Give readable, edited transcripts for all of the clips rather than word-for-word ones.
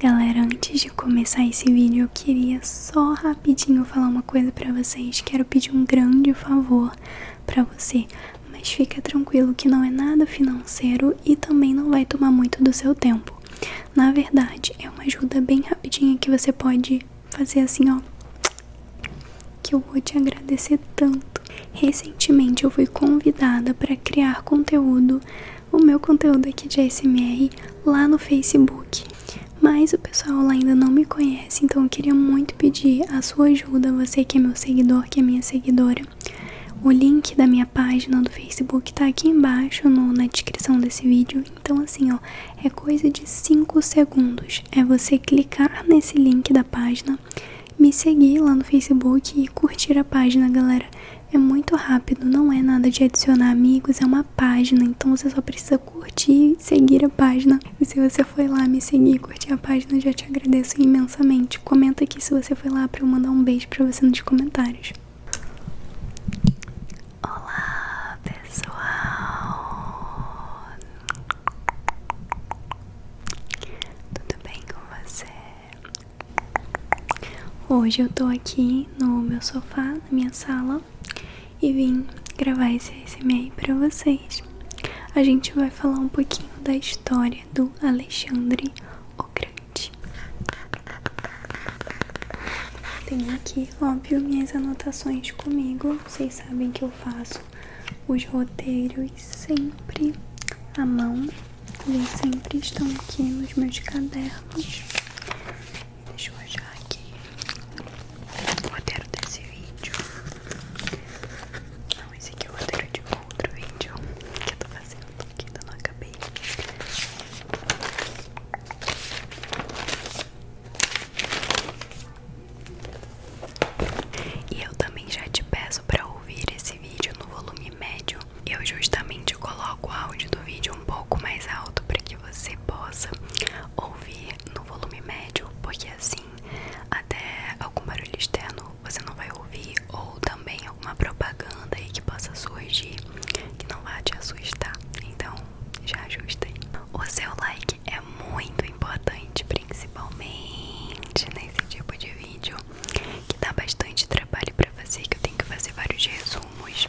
Galera, antes de começar esse vídeo, eu queria só rapidinho falar uma coisa pra vocês. Quero pedir um grande favor pra você, mas fica tranquilo que não é nada financeiro e também não vai tomar muito do seu tempo. Na verdade, é uma ajuda bem rapidinha que você pode fazer assim, ó, que eu vou te agradecer tanto. Recentemente eu fui convidada para criar conteúdo, o meu conteúdo aqui de ASMR, lá no Facebook. Mas o pessoal lá ainda não me conhece, então eu queria muito pedir a sua ajuda, você que é meu seguidor, que é minha seguidora. O link da minha página do Facebook tá aqui embaixo na descrição desse vídeo. Então assim, ó, é coisa de 5 segundos. É você clicar nesse link da página, me seguir lá no Facebook e curtir a página, galera. É muito rápido, não é nada de adicionar amigos, é uma página, então você só precisa curtir e seguir a página. E se você foi lá me seguir e curtir a página, eu já te agradeço imensamente. Comenta aqui se você foi lá pra eu mandar um beijo pra você nos comentários. Olá, pessoal! Tudo bem com você? Hoje eu tô aqui no meu sofá, na minha sala, e vim gravar esse ASMR pra vocês. A gente vai falar um pouquinho da história do Alexandre o Grande. Tenho aqui, óbvio, minhas anotações comigo. Vocês sabem que eu faço os roteiros sempre à mão. Eles sempre estão aqui nos meus cadernos. Deixa eu achar aqui o roteiro desse vídeo. Não, esse aqui é o roteiro de outro vídeo que eu tô fazendo, que ainda não acabei. E eu também já te peço pra ouvir esse vídeo no volume médio. Eu justamente coloco o áudio do vídeo um pouco mais alto para que você possa ouvir no volume médio, porque assim até algum barulho externo você não vai ouvir, ou também alguma propaganda aí que possa surgir que não vai te assustar. Então já ajusta aí. O seu like é muito importante, principalmente nesse tipo de vídeo que dá bastante trabalho pra fazer, que eu tenho que fazer vários resumos.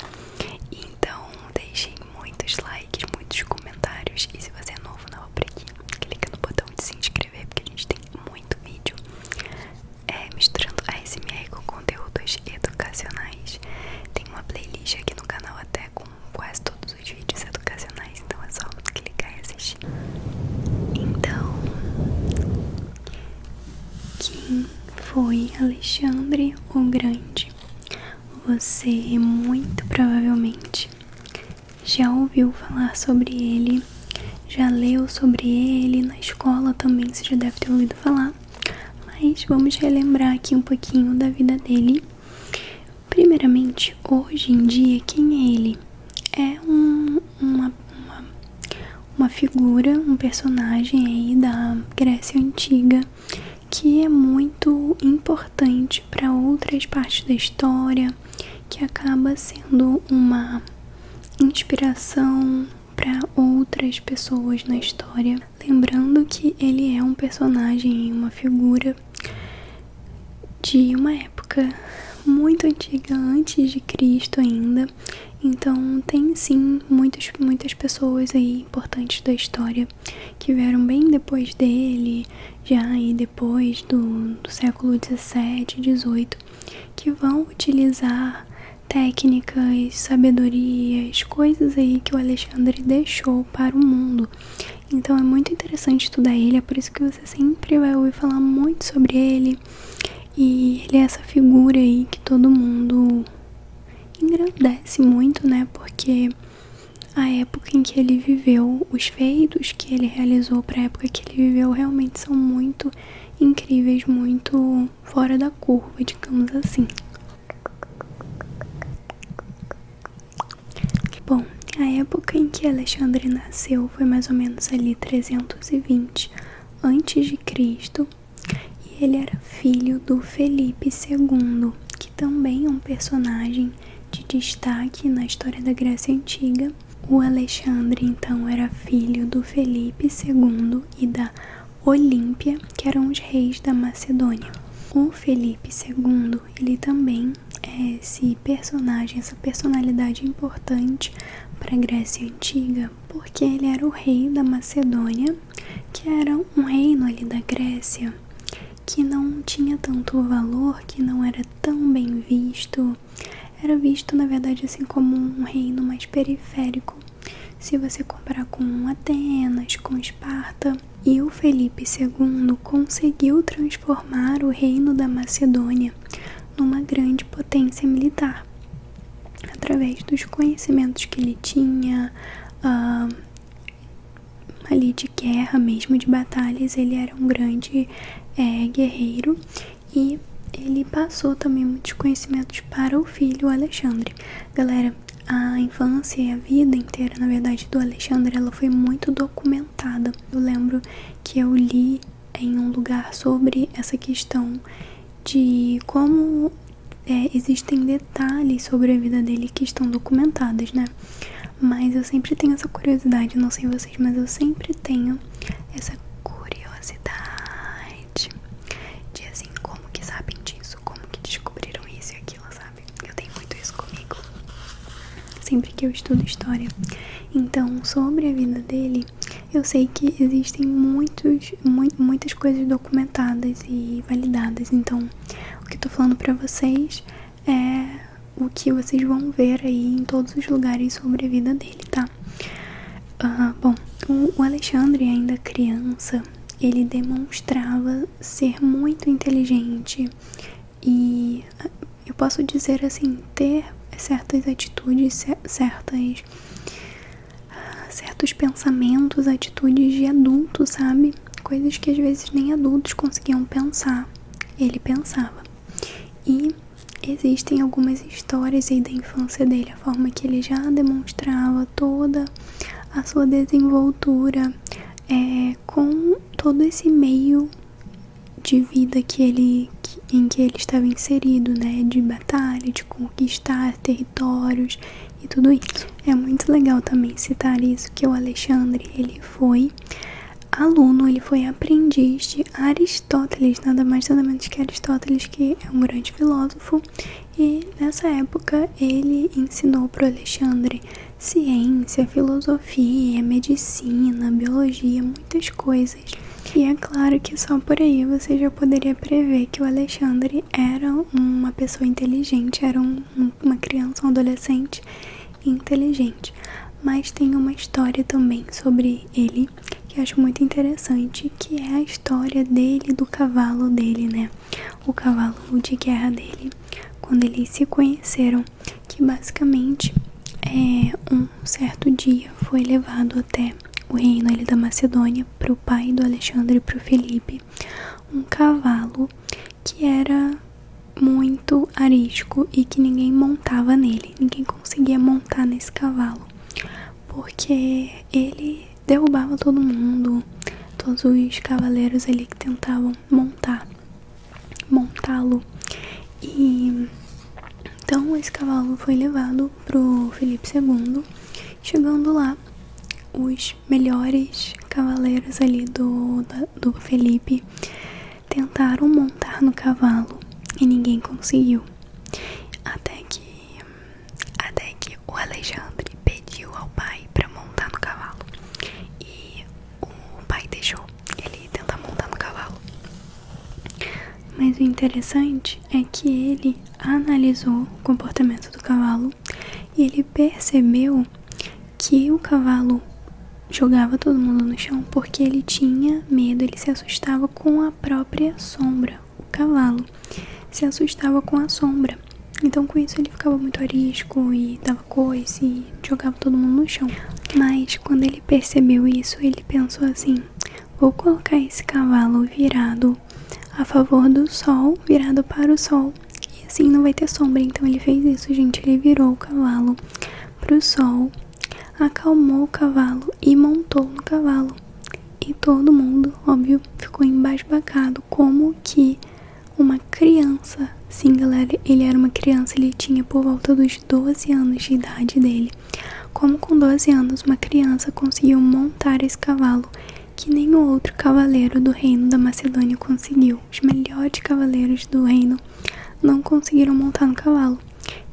Então deixem muitos likes, muitos comentários. E se você é novo, não, por aqui, clica no botão de se inscrever, porque a gente tem muito vídeo misturando ASMR com conteúdos educacionais. Tem uma playlist aqui no canal até com quase todos os vídeos educacionais, então é só clicar e assistir. Então, quem foi Alexandre o Grande? Você muito provavelmente já ouviu falar sobre ele, já leu sobre ele, na escola também você já deve ter ouvido falar. Mas vamos relembrar aqui um pouquinho da vida dele. Primeiramente, hoje em dia, quem é ele? É uma figura, um personagem aí da Grécia Antiga, que é muito importante para outras partes da história, que acaba sendo uma inspiração para outras pessoas na história. Lembrando que ele é um personagem, uma figura de uma época muito antiga, antes de Cristo ainda. Então tem sim muitas pessoas aí importantes da história que vieram bem depois dele, já aí depois do século 17, 18, que vão utilizar técnicas, sabedorias, coisas aí que o Alexandre deixou para o mundo. Então é muito interessante estudar ele, é por isso que você sempre vai ouvir falar muito sobre ele. E ele é essa figura aí que todo mundo engrandece muito, né? Porque a época em que ele viveu, os feitos que ele realizou para a época que ele viveu realmente são muito incríveis, muito fora da curva, digamos assim. Bom, a época em que Alexandre nasceu foi mais ou menos ali 320 antes de Cristo. E ele era filho do Felipe II, que também é um personagem de destaque na história da Grécia Antiga. O Alexandre, então, era filho do Felipe II e da Olímpia, que eram os reis da Macedônia. O Felipe II, ele também é esse personagem, essa personalidade importante para a Grécia Antiga, porque ele era o rei da Macedônia, que era um reino ali da Grécia que não tinha tanto valor, que não era tão bem visto. Era visto, na verdade, assim como um reino mais periférico, se você comparar com Atenas, com Esparta. E o Felipe II conseguiu transformar o reino da Macedônia numa grande potência militar, através dos conhecimentos que ele tinha ali de guerra mesmo, de batalhas. Ele era um grande guerreiro, e ele passou também muitos conhecimentos para o filho Alexandre. Galera, a infância e a vida inteira, na verdade, do Alexandre, ela foi muito documentada. Eu lembro que eu li em um lugar sobre essa questão de como existem detalhes sobre a vida dele que estão documentados, né? Mas eu sempre tenho essa curiosidade, não sei vocês, mas eu sempre tenho essa curiosidade de assim, como que sabem disso, como que descobriram isso e aquilo, sabe? Eu tenho muito isso comigo, sempre que eu estudo história. Então, sobre a vida dele, eu sei que existem muitas coisas documentadas e validadas. Então, o que eu tô falando pra vocês é o que vocês vão ver aí em todos os lugares sobre a vida dele, tá? Bom, o Alexandre, ainda criança, ele demonstrava ser muito inteligente e eu posso dizer assim, ter certas atitudes, certos pensamentos, atitudes de adulto, sabe? Coisas que às vezes nem adultos conseguiam pensar, ele pensava. E existem algumas histórias aí da infância dele, a forma que ele já demonstrava toda a sua desenvoltura com todo esse meio de vida em que ele estava inserido, né? De batalha, de conquistar territórios e tudo isso. É muito legal também citar isso, que o Alexandre, ele foi aluno, ele foi aprendiz de Aristóteles, nada mais nada menos que Aristóteles, que é um grande filósofo, e nessa época ele ensinou para o Alexandre ciência, filosofia, medicina, biologia, muitas coisas. E é claro que só por aí você já poderia prever que o Alexandre era uma pessoa inteligente, era uma criança, um adolescente inteligente. Mas tem uma história também sobre ele que eu acho muito interessante, que é a história dele, do cavalo dele, né? O cavalo de guerra dele, quando eles se conheceram, que basicamente um certo dia foi levado até o reino ali da Macedônia pro pai do Alexandre, pro Felipe, um cavalo que era muito arisco e que ninguém montava nele, ninguém conseguia montar nesse cavalo, porque ele derrubava todo mundo, todos os cavaleiros ali que tentavam montá-lo. E então esse cavalo foi levado pro Felipe II. Chegando lá, os melhores cavaleiros ali do Felipe tentaram montar no cavalo e ninguém conseguiu. Até que o Alexandre pediu ao pai para montar no cavalo e o pai deixou ele tentar montar no cavalo. Mas o interessante é que ele analisou o comportamento do cavalo e ele percebeu que o cavalo jogava todo mundo no chão porque ele tinha medo, ele se assustava com a própria sombra. O cavalo se assustava com a sombra. Então com isso ele ficava muito arisco e dava coice e jogava todo mundo no chão. Mas quando ele percebeu isso, ele pensou assim: vou colocar esse cavalo virado a favor do sol, virado para o sol, e assim não vai ter sombra. Então ele fez isso, gente. Ele virou o cavalo pro sol, acalmou o cavalo e montou no cavalo. E todo mundo, óbvio, ficou embasbacado. Como que uma criança, sim galera, ele era uma criança, ele tinha por volta dos 12 anos de idade dele. Como com 12 anos uma criança conseguiu montar esse cavalo que nenhum outro cavaleiro do reino da Macedônia conseguiu. Os melhores cavaleiros do reino não conseguiram montar no cavalo.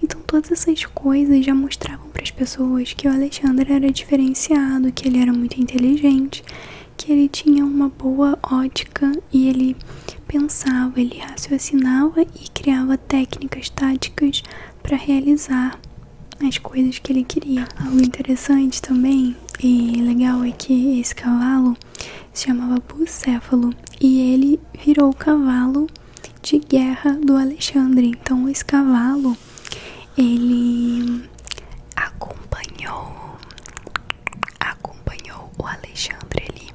Então todas essas coisas já mostravam para as pessoas que o Alexandre era diferenciado, que ele era muito inteligente, que ele tinha uma boa ótica e ele pensava, ele raciocinava e criava técnicas táticas para realizar as coisas que ele queria. Algo interessante também e legal é que esse cavalo se chamava Bucéfalo e ele virou o cavalo de guerra do Alexandre. Então esse cavalo, ele acompanhou o Alexandre ali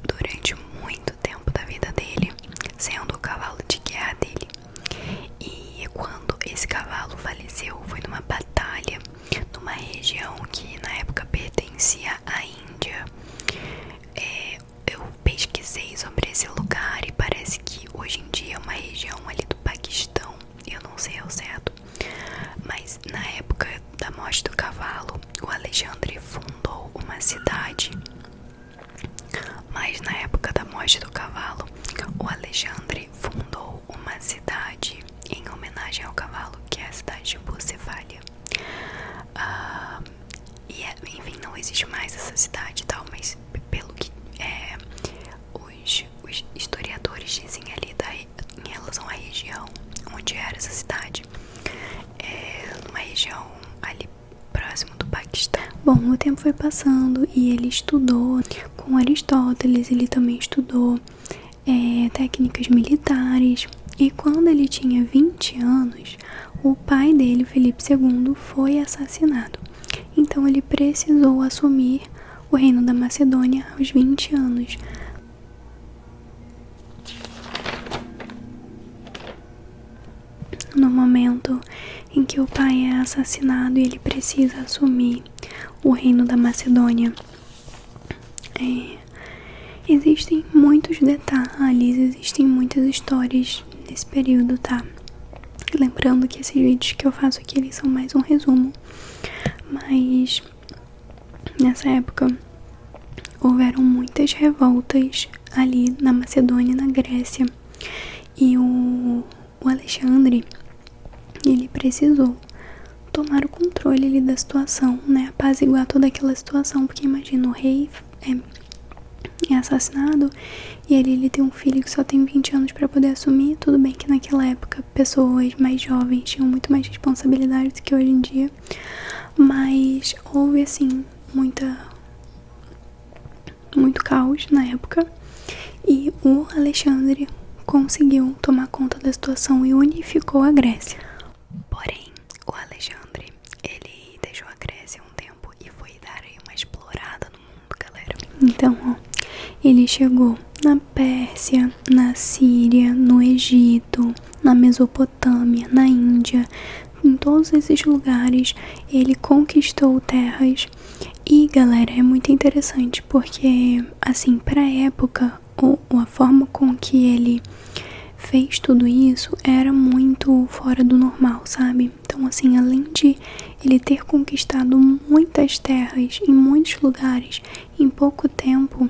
durante muito tempo da vida dele, sendo o cavalo de guerra dele. E quando esse cavalo faleceu, foi numa batalha, numa região que na época pertencia à Índia. Eu pesquisei sobre esse lugar e parece que hoje em dia é uma região ali do Paquistão, eu não sei ao certo. Mas na época da morte do cavalo, o Alexandre fundou uma cidade. Mas na época da morte do cavalo, o Alexandre fundou uma cidade em homenagem ao cavalo, que é a cidade de Bucefália. Enfim, não existe mais essa cidade e tal, mas pelo que os historiadores dizem ali em relação à região onde era essa cidade, numa região ali próximo do Paquistão. Bom, o tempo foi passando e ele estudou com Aristóteles, ele também estudou técnicas militares. E quando ele tinha 20 anos, o pai dele, Filipe II, foi assassinado. Então ele precisou assumir o reino da Macedônia aos 20 anos. No momento em que o pai é assassinado e ele precisa assumir o reino da Macedônia, existem muitos detalhes, existem muitas histórias nesse período, tá? Lembrando que esses vídeos que eu faço aqui, eles são mais um resumo. Mas nessa época houveram muitas revoltas ali na Macedônia, na Grécia. E o Alexandre, ele precisou tomar o controle ali da situação, né? Apaziguar toda aquela situação, porque imagina, o rei é assassinado e ele tem um filho que só tem 20 anos pra poder assumir. Tudo bem que naquela época pessoas mais jovens tinham muito mais responsabilidades do que hoje em dia, mas houve assim muito caos na época e o Alexandre conseguiu tomar conta da situação e unificou a Grécia. Porém, o Alexandre, ele deixou a Grécia um tempo e foi dar aí uma explorada no mundo, galera. Então, ele chegou na Pérsia, na Síria, no Egito, na Mesopotâmia, na Índia. Em todos esses lugares, ele conquistou terras. E, galera, é muito interessante porque, assim, pra época, a forma com que ele fez tudo isso era muito fora do normal, sabe? Então, assim, além de ele ter conquistado muitas terras em muitos lugares em pouco tempo,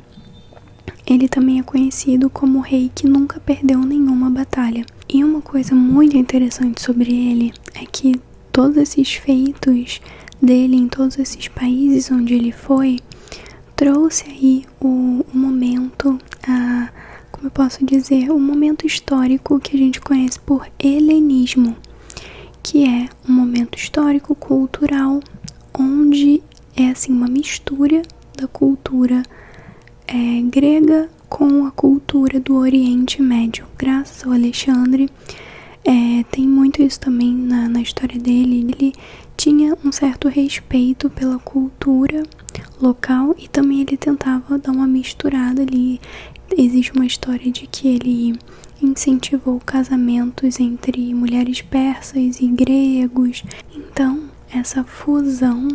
ele também é conhecido como o rei que nunca perdeu nenhuma batalha. E uma coisa muito interessante sobre ele é que todos esses feitos dele em todos esses países onde ele foi, trouxe aí o momento, como eu posso dizer, o momento histórico que a gente conhece por helenismo, que é um momento histórico, cultural, onde é assim uma mistura da cultura grega com a cultura do Oriente Médio. Graças ao Alexandre, tem muito isso também na história dele. Ele tinha um certo respeito pela cultura local e também ele tentava dar uma misturada ali. Existe uma história de que ele incentivou casamentos entre mulheres persas e gregos. Então, essa fusão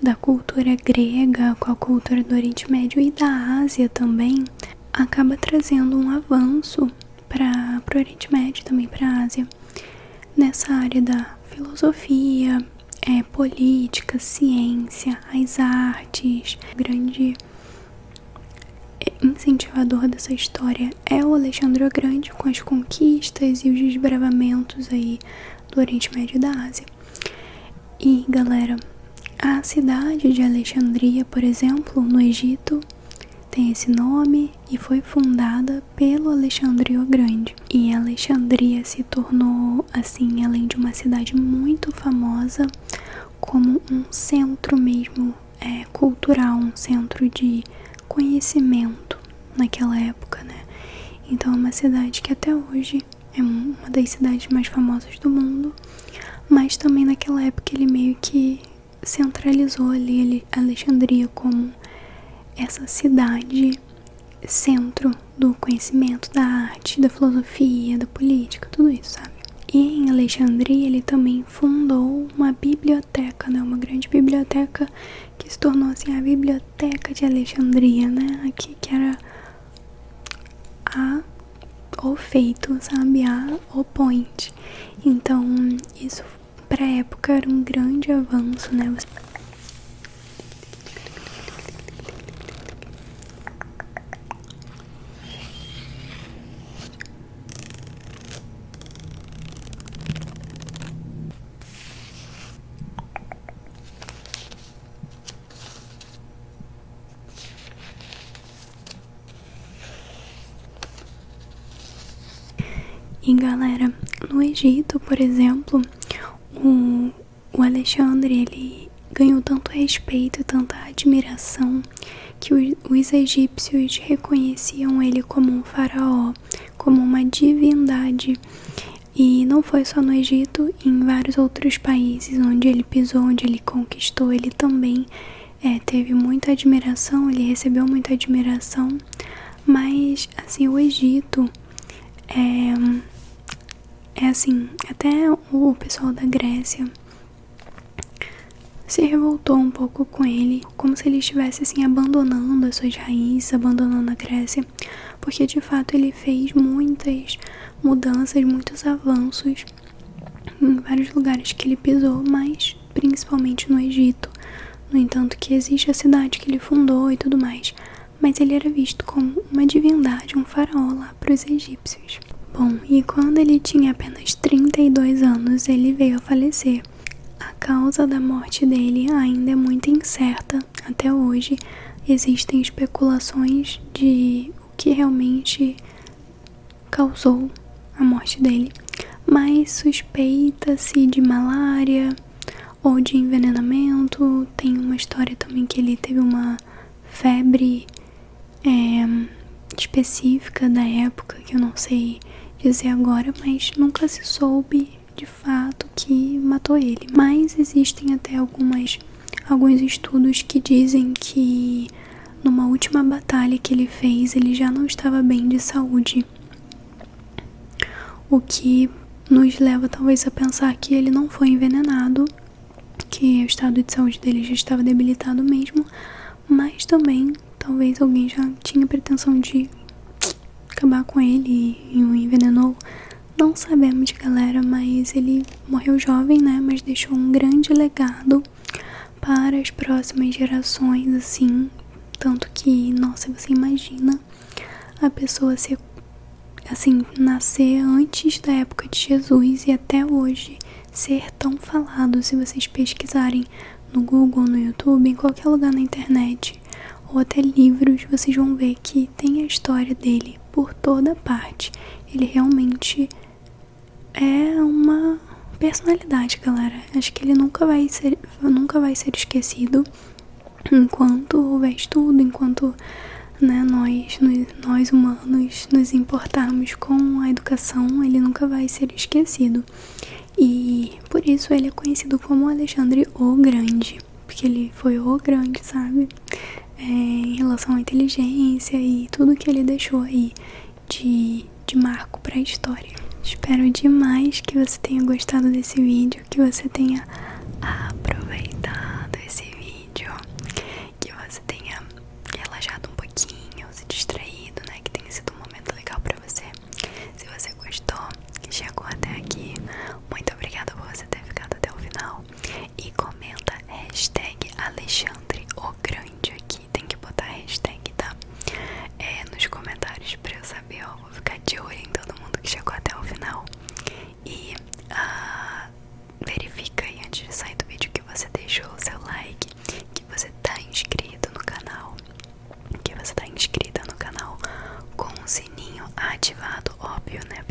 da cultura grega com a cultura do Oriente Médio e da Ásia também acaba trazendo um avanço para o Oriente Médio, também para a Ásia, nessa área da filosofia, política, ciência, as artes, grande incentivador dessa história é o Alexandre o Grande, com as conquistas e os desbravamentos aí do Oriente Médio e da Ásia. E galera, a cidade de Alexandria, por exemplo, no Egito, tem esse nome e foi fundada pelo Alexandre o Grande. E Alexandria se tornou, assim, além de uma cidade muito famosa, como um centro mesmo cultural, um centro de conhecimento naquela época, né? Então é uma cidade que até hoje é uma das cidades mais famosas do mundo, mas também naquela época ele meio que centralizou ali Alexandria como essa cidade centro do conhecimento, da arte, da filosofia, da política, tudo isso, sabe? E em Alexandria ele também fundou uma biblioteca, né? Uma grande biblioteca que se tornou assim a Biblioteca de Alexandria, né? Aqui que era o feito, sabe? O point. Então isso pra época era um grande avanço, né? E galera, no Egito, por exemplo, o Alexandre, ele ganhou tanto respeito e tanta admiração que os egípcios reconheciam ele como um faraó, como uma divindade. E não foi só no Egito, em vários outros países onde ele pisou, onde ele conquistou, ele também teve muita admiração, ele recebeu muita admiração. Mas, assim, o Egito assim, até o pessoal da Grécia se revoltou um pouco com ele, como se ele estivesse assim abandonando as suas raízes, abandonando a Grécia, porque de fato ele fez muitas mudanças, muitos avanços em vários lugares que ele pisou, mas principalmente no Egito. No entanto, que existe a cidade que ele fundou e tudo mais, mas ele era visto como uma divindade, um faraó lá para os egípcios. Bom, e quando ele tinha apenas 32 anos, ele veio a falecer. A causa da morte dele ainda é muito incerta. Até hoje, existem especulações de o que realmente causou a morte dele. Mas suspeita-se de malária ou de envenenamento. Tem uma história também que ele teve uma febre específica da época, que eu não sei dizer agora, mas nunca se soube de fato que matou ele. Mas existem até alguns estudos que dizem que numa última batalha que ele fez, ele já não estava bem de saúde, o que nos leva talvez a pensar que ele não foi envenenado, que o estado de saúde dele já estava debilitado mesmo, mas também talvez alguém já tinha pretensão de acabar com ele e o envenenou. Não sabemos, galera, mas ele morreu jovem, né? Mas deixou um grande legado para as próximas gerações, assim. Tanto que, nossa, você imagina a pessoa ser, assim, nascer antes da época de Jesus e até hoje ser tão falado. Se vocês pesquisarem no Google, no YouTube, em qualquer lugar na internet, ou até livros, vocês vão ver que tem a história dele por toda parte. Ele realmente é uma personalidade, galera. Acho que ele nunca vai ser esquecido enquanto houver estudo, enquanto, né, nós humanos nos importarmos com a educação, ele nunca vai ser esquecido. E por isso ele é conhecido como Alexandre o Grande, porque ele foi o grande, sabe? Em relação à inteligência e tudo que ele deixou aí de marco para a história. Espero demais que você tenha gostado desse vídeo, que você tenha aproveitado esse vídeo, que você tenha relaxado um pouquinho, se distraído, né? Que tenha sido um momento legal pra você. Se você gostou, chegou até aqui, muito obrigada por você ter ficado até o final. E comenta hashtag Alexandre o Grande aqui, tem que botar hashtag, tá? ativado, óbvio, né?